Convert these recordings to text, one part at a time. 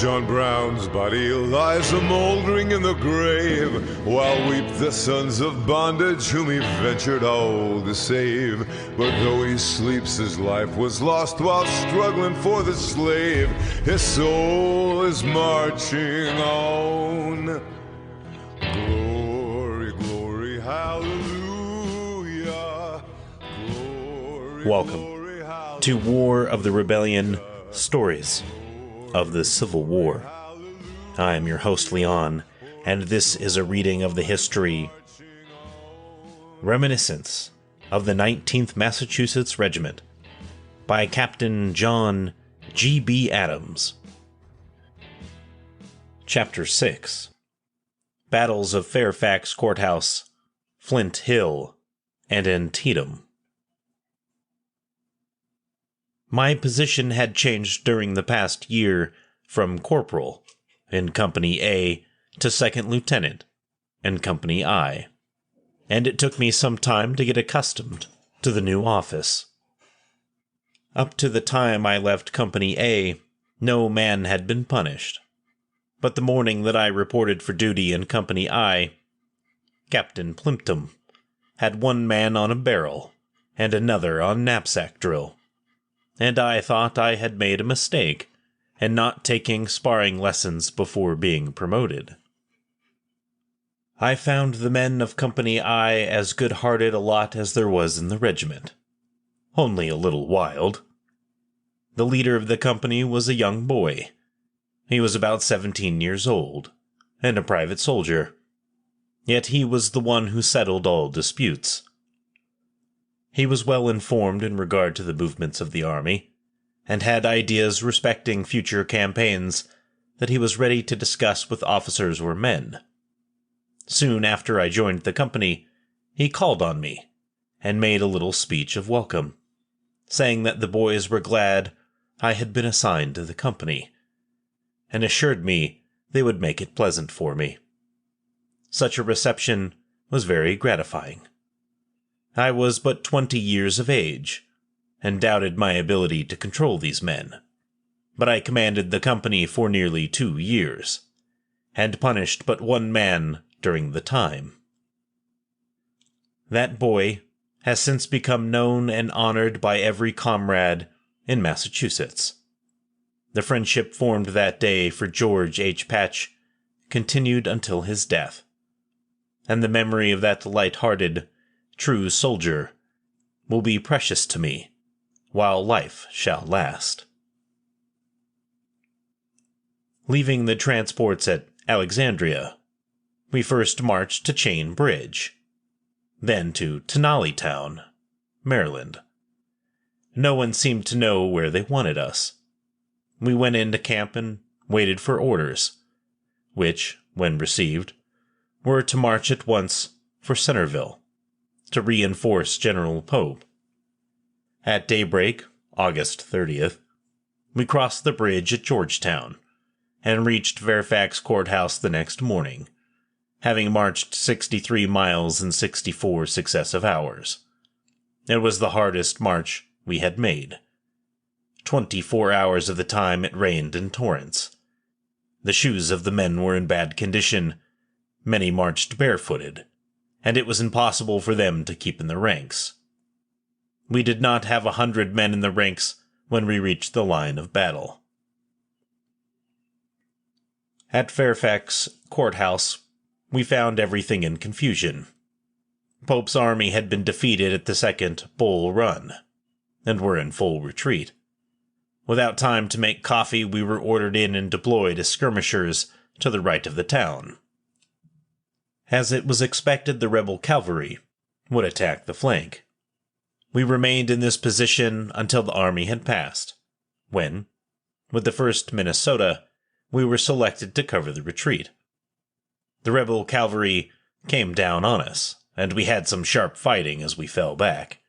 John Brown's body lies a-mouldering in the grave, while weep the sons of bondage whom he ventured all to save. But though he sleeps, his life was lost while struggling for the slave. His soul is marching on. Glory, glory, hallelujah. Glory, Welcome glory, hallelujah. to War of the Rebellion Stories of the Civil War. I am your host, Leon, and this is a reading of the history Reminiscences of the 19th Massachusetts Regiment by Captain John G.B. Adams. Chapter 6. Battles of Fairfax Courthouse, Flint Hill, and Antietam. My position had changed during the past year from corporal in Company A to second lieutenant in Company I, and it took me some time to get accustomed to the new office. Up to the time I left Company A, no man had been punished, but the morning that I reported for duty in Company I, Captain Plimpton had one man on a barrel and another on knapsack drill, and I thought I had made a mistake in not taking sparring lessons before being promoted. I found the men of Company I as good-hearted a lot as there was in the regiment, only a little wild. The leader of the company was a young boy. He was about 17 years old, and a private soldier, yet he was the one who settled all disputes. He was well informed in regard to the movements of the army, and had ideas respecting future campaigns that he was ready to discuss with officers or men. Soon after I joined the company, he called on me, and made a little speech of welcome, saying that the boys were glad I had been assigned to the company, and assured me they would make it pleasant for me. Such a reception was very gratifying. I was but 20 years of age, and doubted my ability to control these men, but I commanded the company for nearly 2 years, and punished but one man during the time. That boy has since become known and honored by every comrade in Massachusetts. The friendship formed that day for George H. Patch continued until his death, and the memory of that light-hearted, true soldier will be precious to me while life shall last. Leaving the transports at Alexandria, we first marched to Chain Bridge, then to Tenali Town, Maryland. No one seemed to know where they wanted us. We went into camp and waited for orders, which, when received, were to march at once for Centerville, to reinforce General Pope. At daybreak, August 30th, we crossed the bridge at Georgetown, and reached Fairfax Courthouse the next morning, having marched 63 miles in 64 successive hours. It was the hardest march we had made. 24 hours of the time it rained in torrents. The shoes of the men were in bad condition. Many marched barefooted, and it was impossible for them to keep in the ranks. We did not have 100 men in the ranks when we reached the line of battle. At Fairfax Courthouse, we found everything in confusion. Pope's army had been defeated at the Second Bull Run, and were in full retreat. Without time to make coffee, we were ordered in and deployed as skirmishers to the right of the town. As it was expected, the rebel cavalry would attack the flank. We remained in this position until the army had passed, when, with the 1st Minnesota, we were selected to cover the retreat. The rebel cavalry came down on us, and we had some sharp fighting as we fell back.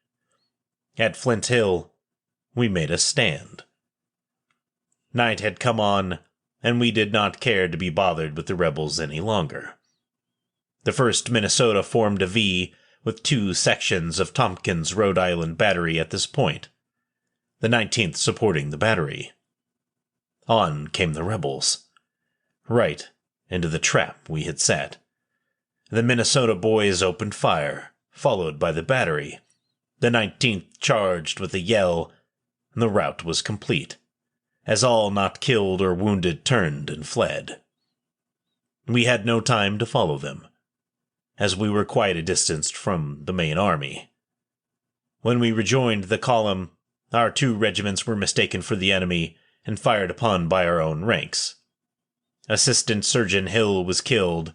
At Flint Hill, we made a stand. Night had come on, and we did not care to be bothered with the rebels any longer. The 1st Minnesota formed a V with 2 sections of Tompkins Rhode Island Battery at this point, the 19th supporting the battery. On came the rebels, right into the trap we had set. The Minnesota boys opened fire, followed by the battery. The 19th charged with a yell, and the rout was complete, as all not killed or wounded turned and fled. We had no time to follow them, as we were quite a distance from the main army. When we rejoined the column, our 2 regiments were mistaken for the enemy and fired upon by our own ranks. Assistant Surgeon Hill was killed,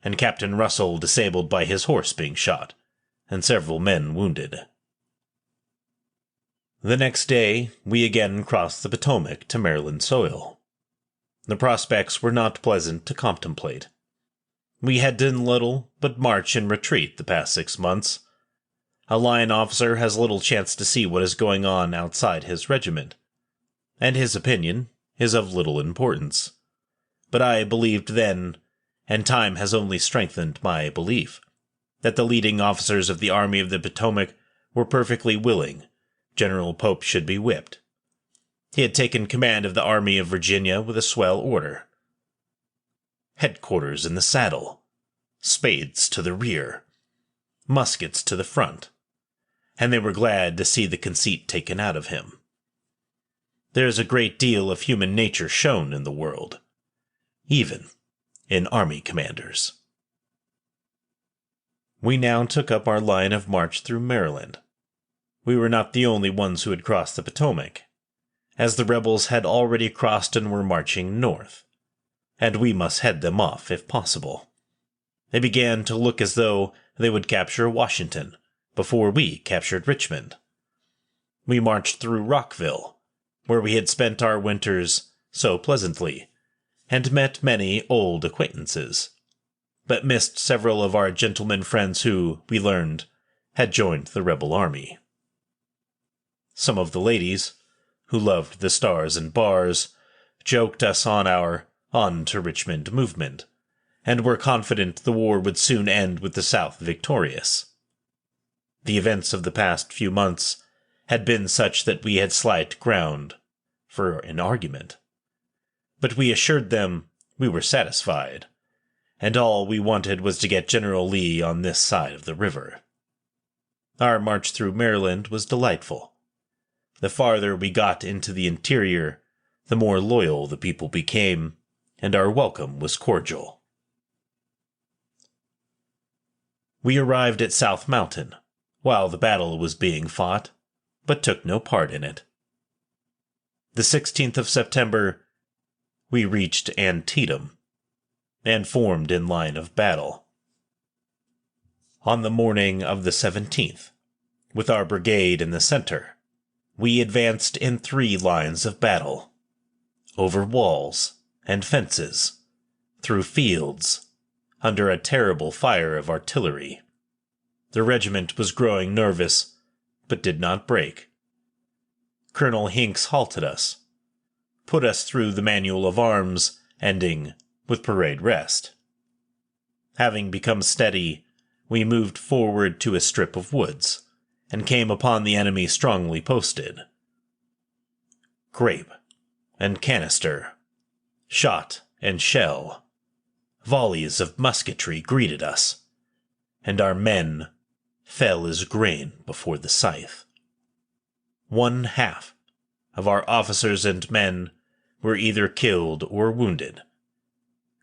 and Captain Russell disabled by his horse being shot, and several men wounded. The next day, we again crossed the Potomac to Maryland soil. The prospects were not pleasant to contemplate. We had done little but march and retreat the past 6 months. A line officer has little chance to see what is going on outside his regiment, and his opinion is of little importance. But I believed then, and time has only strengthened my belief, that the leading officers of the Army of the Potomac were perfectly willing General Pope should be whipped. He had taken command of the Army of Virginia with a swell order. Headquarters in the saddle, spades to the rear, muskets to the front, and they were glad to see the conceit taken out of him. There is a great deal of human nature shown in the world, even in army commanders. We now took up our line of march through Maryland. We were not the only ones who had crossed the Potomac, as the rebels had already crossed and were marching north, and we must head them off if possible. They began to look as though they would capture Washington before we captured Richmond. We marched through Rockville, where we had spent our winters so pleasantly, and met many old acquaintances, but missed several of our gentlemen friends who, we learned, had joined the rebel army. Some of the ladies, who loved the stars and bars, joked us on our On to Richmond movement, and were confident the war would soon end with the South victorious. The events of the past few months had been such that we had slight ground for an argument, but we assured them we were satisfied, and all we wanted was to get General Lee on this side of the river. Our march through Maryland was delightful. The farther we got into the interior, the more loyal the people became, and our welcome was cordial. We arrived at South Mountain while the battle was being fought, but took no part in it. The 16th of September, we reached Antietam, and formed in line of battle. On the morning of the 17th, with our brigade in the center, we advanced in 3 lines of battle, over walls and fences, through fields, under a terrible fire of artillery. The regiment was growing nervous, but did not break. Colonel Hinks halted us, put us through the manual of arms, ending with parade rest. Having become steady, we moved forward to a strip of woods, and came upon the enemy strongly posted. Grape and canister, shot and shell, volleys of musketry greeted us, and our men fell as grain before the scythe. 1/2 of our officers and men were either killed or wounded.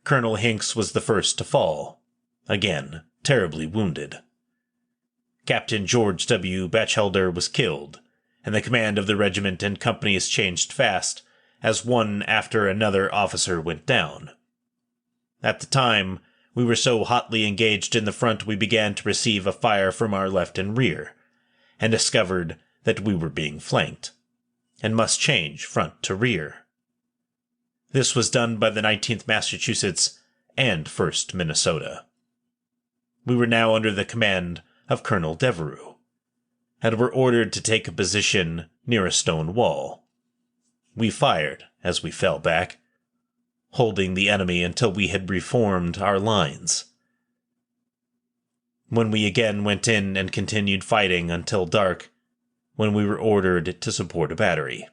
Colonel Hinks was the first to fall, again terribly wounded. Captain George W. Batchelder was killed, and the command of the regiment and companies changed fast as one after another officer went down. At the time, we were so hotly engaged in the front we began to receive a fire from our left and rear, and discovered that we were being flanked, and must change front to rear. This was done by the 19th Massachusetts and 1st Minnesota. We were now under the command of Colonel Devereux, and were ordered to take a position near a stone wall. We fired as we fell back, holding the enemy until we had reformed our lines, when we again went in and continued fighting until dark, when we were ordered to support a battery.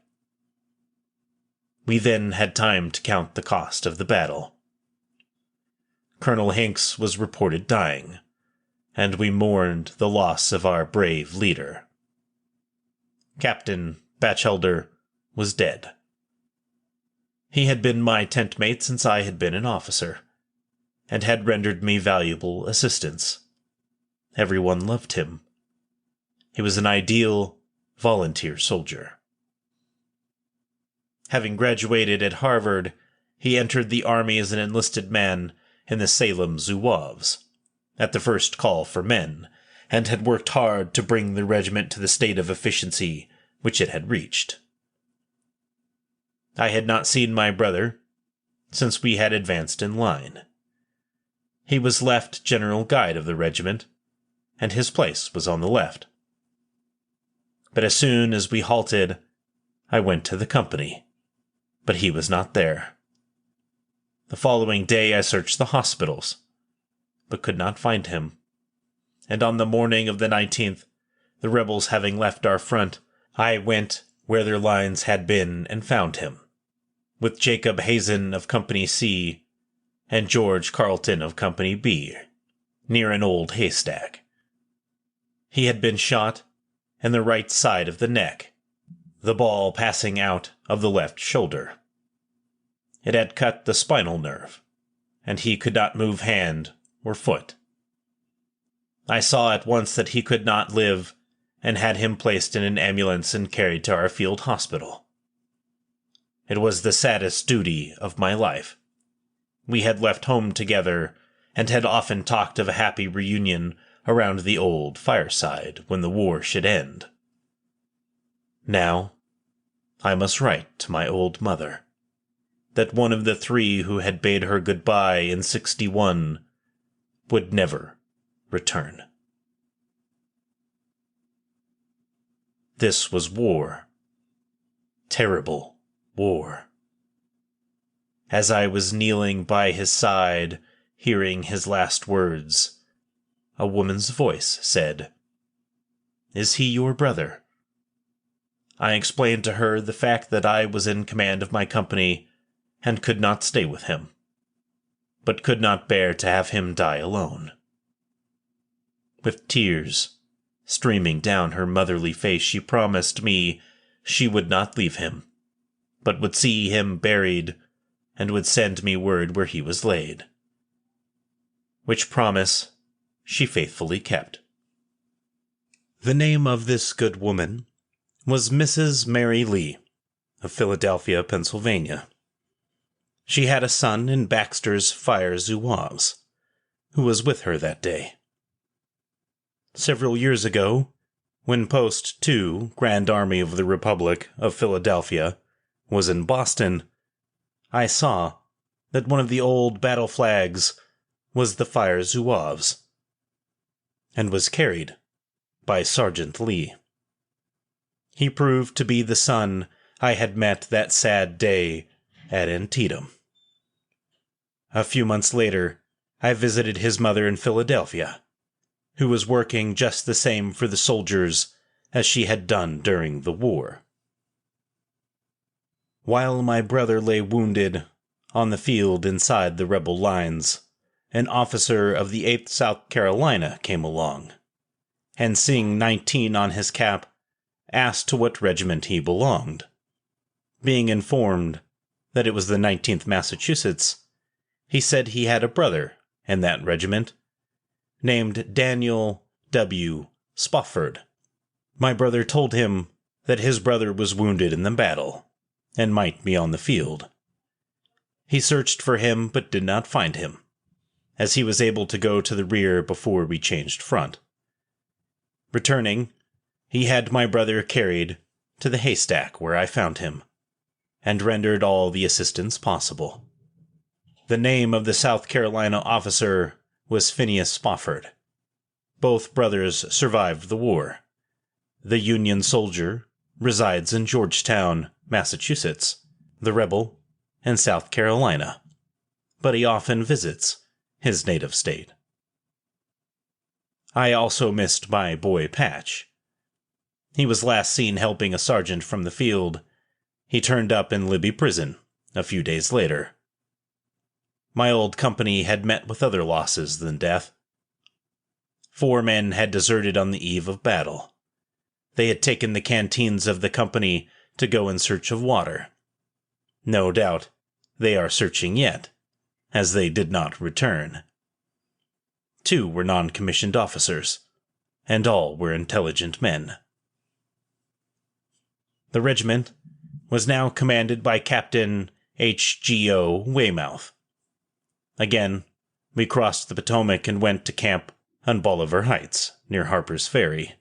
We then had time to count the cost of the battle. Colonel Hinks was reported dying, and we mourned the loss of our brave leader. Captain Batchelder was dead. He had been my tent mate since I had been an officer, and had rendered me valuable assistance. Everyone loved him. He was an ideal volunteer soldier. Having graduated at Harvard, he entered the Army as an enlisted man in the Salem Zouaves, at the first call for men, and had worked hard to bring the regiment to the state of efficiency which it had reached. I had not seen my brother since we had advanced in line. He was left general guide of the regiment, and his place was on the left. But as soon as we halted, I went to the company, but he was not there. The following day I searched the hospitals, but could not find him. And on the morning of the 19th, the rebels having left our front, I went where their lines had been and found him, with Jacob Hazen of Company C and George Carleton of Company B, near an old haystack. He had been shot in the right side of the neck, the ball passing out of the left shoulder. It had cut the spinal nerve, and he could not move hand or foot. I saw at once that he could not live, and had him placed in an ambulance and carried to our field hospital. It was the saddest duty of my life. We had left home together, and had often talked of a happy reunion around the old fireside when the war should end. Now, I must write to my old mother that one of the three who had bade her goodbye in 61 would never return. This was war. Terrible war. As I was kneeling by his side, hearing his last words, a woman's voice said, "Is he your brother?" I explained to her the fact that I was in command of my company and could not stay with him, but could not bear to have him die alone. With tears streaming down her motherly face, she promised me she would not leave him, but would see him buried and would send me word where he was laid. Which promise she faithfully kept. The name of this good woman was Mrs. Mary Lee, of Philadelphia, Pennsylvania. She had a son in Baxter's Fire Zouaves, who was with her that day. Several years ago, when Post 2, Grand Army of the Republic of Philadelphia, was in Boston, I saw that one of the old battle flags was the Fire Zouaves, and was carried by Sergeant Lee. He proved to be the son I had met that sad day at Antietam. A few months later, I visited his mother in Philadelphia, who was working just the same for the soldiers as she had done during the war. While my brother lay wounded on the field inside the rebel lines, an officer of the 8th South Carolina came along, and seeing 19 on his cap, asked to what regiment he belonged. Being informed that it was the 19th Massachusetts, he said he had a brother in that regiment, named Daniel W. Spofford. My brother told him that his brother was wounded in the battle, and might be on the field. He searched for him, but did not find him, as he was able to go to the rear before we changed front. Returning, he had my brother carried to the haystack where I found him, and rendered all the assistance possible. The name of the South Carolina officer was Phineas Spofford. Both brothers survived the war. The Union soldier resides in Georgetown, Massachusetts, the rebel in South Carolina, but he often visits his native state. I also missed my boy Patch. He was last seen helping a sergeant from the field, he turned up in Libby Prison a few days later. My old company had met with other losses than death. 4 men had deserted on the eve of battle. They had taken the canteens of the company to go in search of water. No doubt, they are searching yet, as they did not return. 2 were non-commissioned officers, and all were intelligent men. The regiment was now commanded by Captain H.G.O. Weymouth. Again, we crossed the Potomac and went to camp on Bolivar Heights, near Harper's Ferry.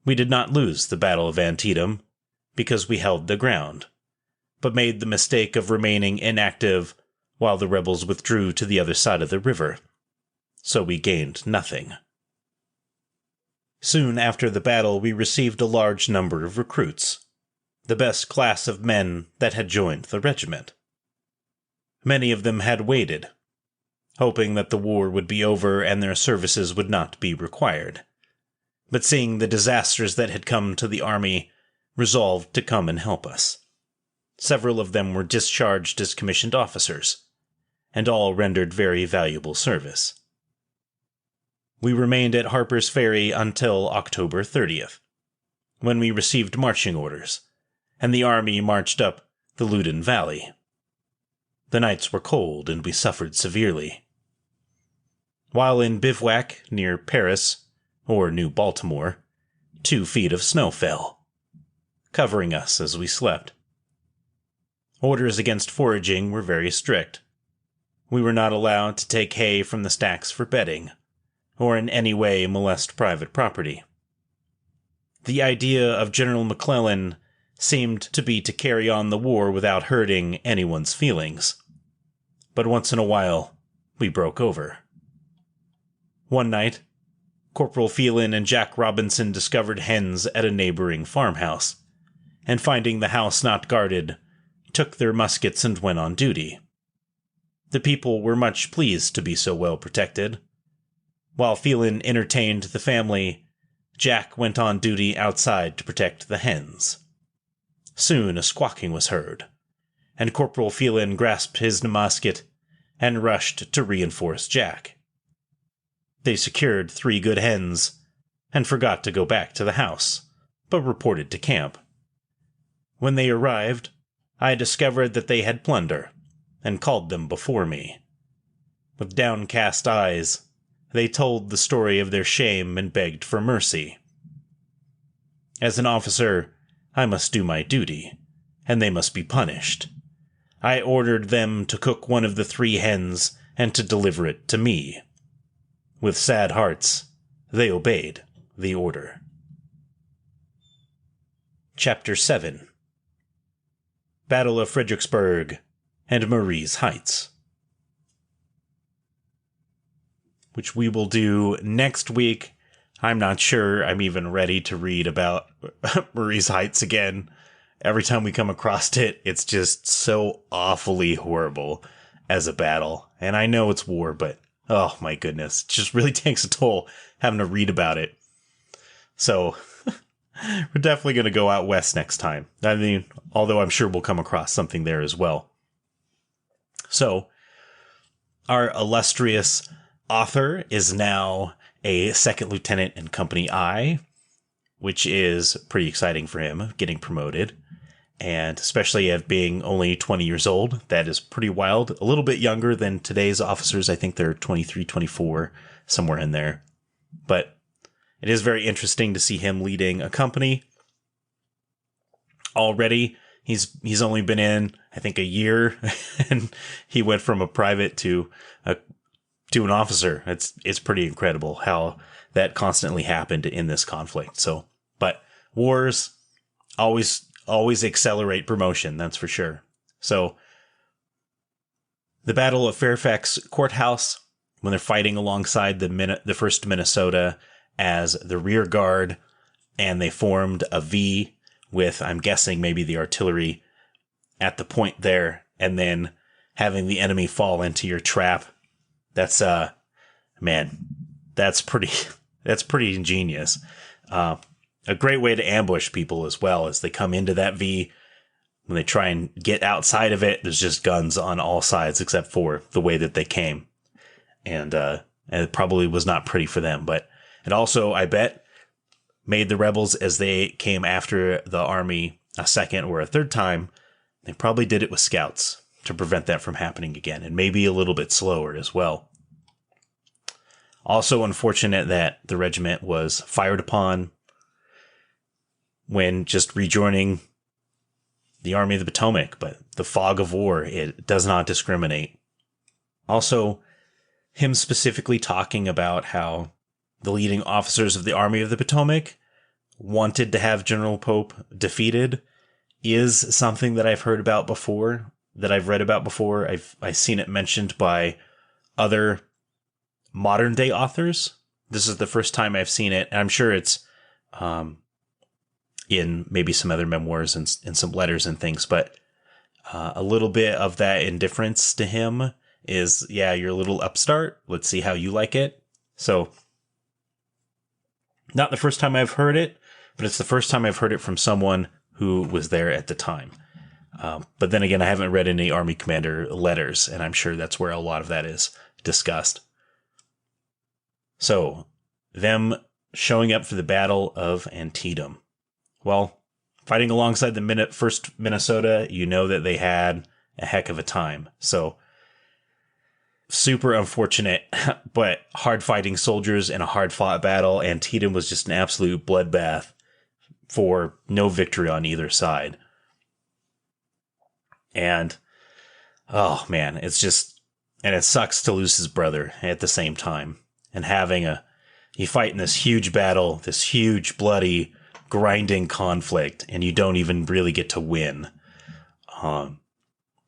We did not lose the Battle of Antietam, because we held the ground, but made the mistake of remaining inactive while the rebels withdrew to the other side of the river, so we gained nothing. Soon after the battle we received a large number of recruits, the best class of men that had joined the regiment. Many of them had waited, hoping that the war would be over and their services would not be required, but seeing the disasters that had come to the army, resolved to come and help us. Several of them were discharged as commissioned officers, and all rendered very valuable service. We remained at Harper's Ferry until October 30th, when we received marching orders, and the army marched up the Loudoun Valley. The nights were cold, and we suffered severely. While in bivouac near Paris, or New Baltimore, 2 feet of snow fell, covering us as we slept. Orders against foraging were very strict. We were not allowed to take hay from the stacks for bedding, or in any way molest private property. The idea of General McClellan seemed to be to carry on the war without hurting anyone's feelings. But once in a while, we broke over. One night, Corporal Phelan and Jack Robinson discovered hens at a neighboring farmhouse, and finding the house not guarded, took their muskets and went on duty. The people were much pleased to be so well protected. While Phelan entertained the family, Jack went on duty outside to protect the hens. Soon a squawking was heard, and Corporal Phelan grasped his musket and rushed to reinforce Jack. They secured 3 good hens, and forgot to go back to the house, but reported to camp. When they arrived, I discovered that they had plunder, and called them before me. With downcast eyes, they told the story of their shame and begged for mercy. As an officer, I must do my duty, and they must be punished. I ordered them to cook one of the 3 hens and to deliver it to me. With sad hearts, they obeyed the order. Chapter 7. Battle of Fredericksburg and Marye's Heights, which we will do next week. I'm not sure I'm even ready to read about Marye's Heights again. Every time we come across it, it's just so awfully horrible as a battle. And I know it's war, but oh my goodness, it just really takes a toll having to read about it. So we're definitely going to go out west next time. I mean, although I'm sure we'll come across something there as well. So, our illustrious author is now a 2nd lieutenant in Company I, which is pretty exciting for him, getting promoted. And especially at being only 20 years old, that is pretty wild. A little bit younger than today's officers. I think they're 23, 24, somewhere in there. But it is very interesting to see him leading a company. Already, he's only been in, I think, a year, and he went from a private to an officer. It's pretty incredible how that constantly happened in this conflict. So, but wars always accelerate promotion, that's for sure. So, the Battle of Fairfax Courthouse, when they're fighting alongside the 1st Minnesota as the rear guard, and they formed a V with, I'm guessing, maybe the artillery at the point there, and then having the enemy fall into your trap. That's, man, that's pretty ingenious. A great way to ambush people as well, as they come into that V, when they try and get outside of it, there's just guns on all sides except for the way that they came. And it probably was not pretty for them. But it also, I bet, made the rebels, as they came after the army a second or a third time, they probably did it with scouts to prevent that from happening again, and maybe a little bit slower as well. Also unfortunate that the regiment was fired upon when just rejoining the Army of the Potomac, but the fog of war, it does not discriminate. Also, him specifically talking about how the leading officers of the Army of the Potomac wanted to have General Pope defeated is something that I've heard about before, that I've read about before. I've seen it mentioned by other modern day authors. This is the first time I've seen it. And I'm sure it's in maybe some other memoirs and some letters and things, but a little bit of that indifference to him is, yeah, you're a little upstart. Let's see how you like it. So not the first time I've heard it, but it's the first time I've heard it from someone who was there at the time. But then again, I haven't read any Army commander letters, and I'm sure that's where a lot of that is discussed. So, them showing up for the Battle of Antietam. Well, fighting alongside the 1st Minnesota, you know that they had a heck of a time. So, super unfortunate, but hard-fighting soldiers in a hard-fought battle. Antietam was just an absolute bloodbath for no victory on either side. And, oh man, it's just, and it sucks to lose his brother at the same time. And having you fight in this huge battle, this huge, bloody, grinding conflict, and you don't even really get to win. And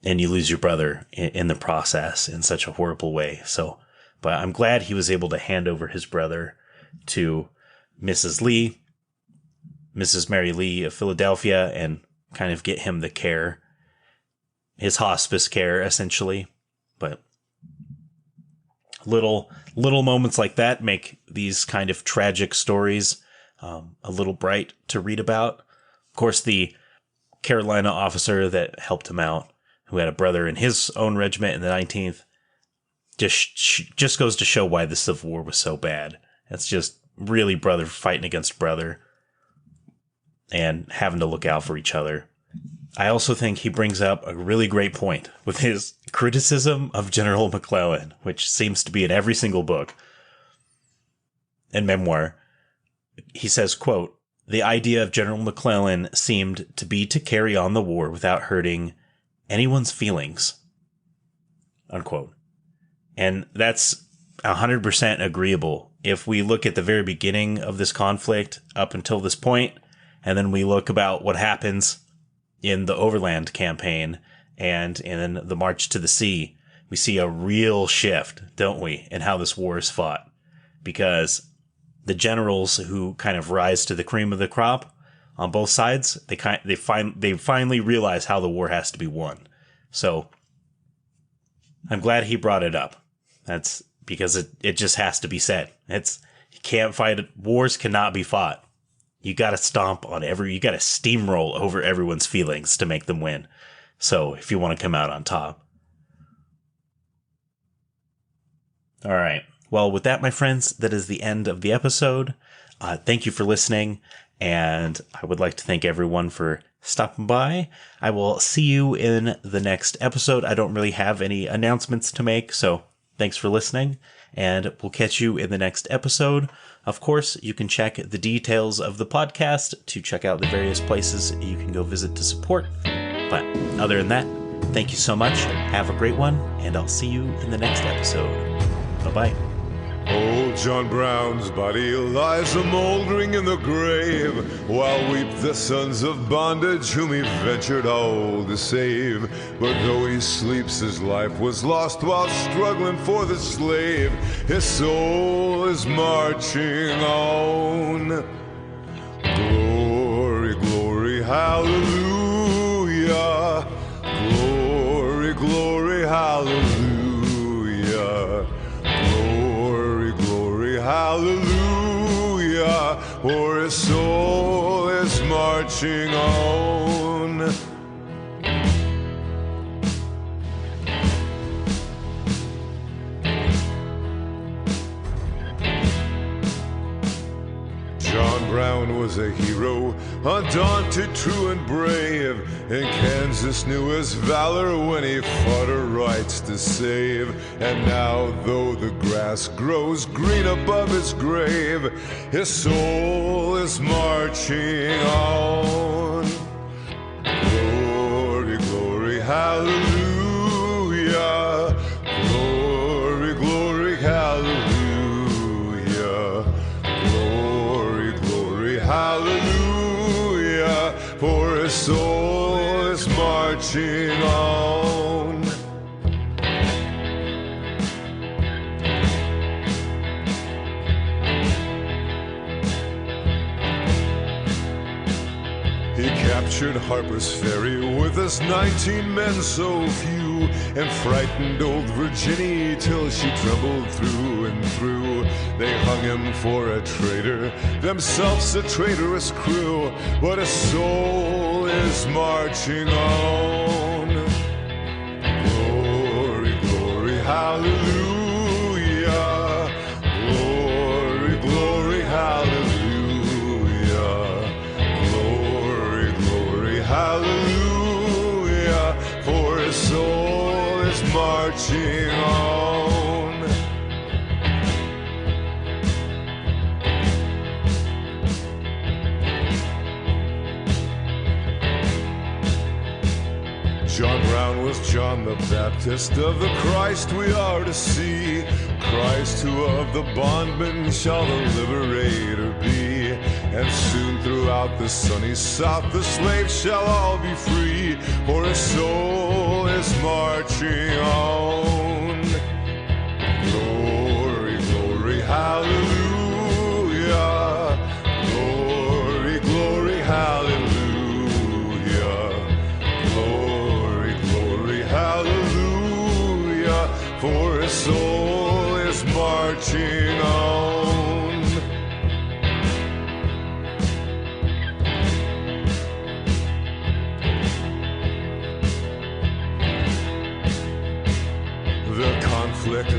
you lose your brother in the process in such a horrible way. So, but I'm glad he was able to hand over his brother to Mrs. Mary Lee of Philadelphia, and kind of get him the care, his hospice care, essentially. But little moments like that make these kind of tragic stories a little bright to read about. Of course, the Carolina officer that helped him out, who had a brother in his own regiment in the 19th, just goes to show why the Civil War was so bad. It's just really brother fighting against brother and having to look out for each other. I also think he brings up a really great point with his criticism of General McClellan, which seems to be in every single book and memoir. He says, quote, "The idea of General McClellan seemed to be to carry on the war without hurting anyone's feelings," unquote. And that's 100% agreeable. If we look at the very beginning of this conflict up until this point, and then we look about what happens in the Overland campaign and in the March to the Sea, we see a real shift, don't we, in how this war is fought. Because the generals who kind of rise to the cream of the crop on both sides, they finally realize how the war has to be won. So I'm glad he brought it up. That's because it just has to be said. You can't fight it. Wars cannot be fought. You got to you got to steamroll over everyone's feelings to make them win. So if you want to come out on top. All right. Well, with that, my friends, that is the end of the episode. Thank you for listening. And I would like to thank everyone for stopping by. I will see you in the next episode. I don't really have any announcements to make, so thanks for listening, and we'll catch you in the next episode. Of course, you can check the details of the podcast to check out the various places you can go visit to support. But other than that, thank you so much. Have a great one, and I'll see you in the next episode. Bye-bye. Old John Brown's body lies a-mouldering in the grave, while weep the sons of bondage whom he ventured all to save. But though he sleeps, his life was lost while struggling for the slave. His soul is marching on. Glory, glory, hallelujah. Glory, glory, hallelujah. Hallelujah, for his soul is marching on. was a hero, undaunted, true, and brave. And Kansas knew his valor when he fought her rights to save. And now, though the grass grows green above his grave, his soul is marching on. Glory, glory, hallelujah. Glory, glory, hallelujah. Glory, glory, hallelujah. For his soul is marching on. He captured Harper's Ferry with his 19 men so few, and frightened old Virginia till she trembled through and through. They hung him for a traitor, themselves a traitorous crew, but his soul is marching on. Glory, glory, hallelujah. Glory, glory, hallelujah. Hallelujah, for his soul is marching on. John Brown was John the Baptist, of the Christ we are to see. Christ, who of the bondman shall the liberator be. And soon throughout the sunny South the slaves shall all be free, for his soul is marching on. Glory, glory, hallelujah. Glory, glory, hallelujah. Glory, glory, hallelujah. For his soul is marching on.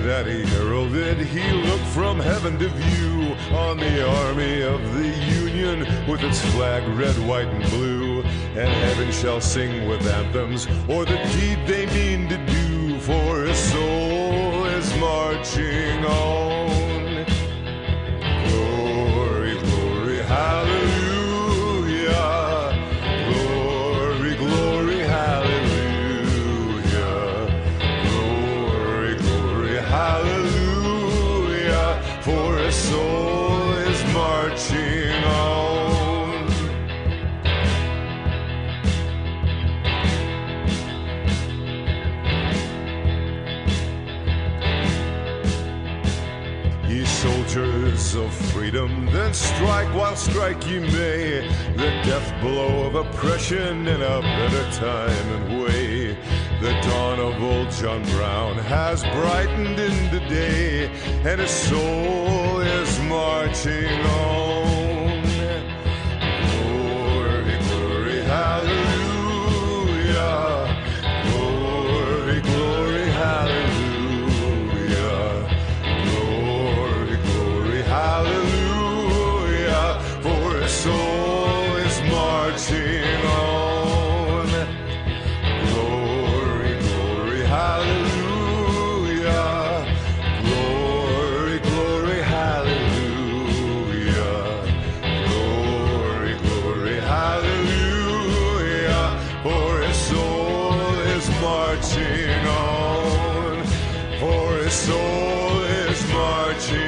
That he heralded, he looked from heaven to view on the army of the Union with its flag red, white, and blue. And heaven shall sing with anthems o'er the deed they mean to do, for his soul is marching on. Glory, glory, hallelujah. Glory, glory, hallelujah. Hallelujah, for his soul is marching on. Ye soldiers of freedom, then strike while strike ye may, the death blow of oppression in a better time and way. The dawn of old John Brown has brightened into day, and his soul is marching on. Glory, glory, hallelujah. Glory, glory, hallelujah. Glory, glory, hallelujah. For his soul is marching on. Hallelujah, glory, glory, hallelujah, glory, glory, hallelujah, for his soul is marching on, for his soul is marching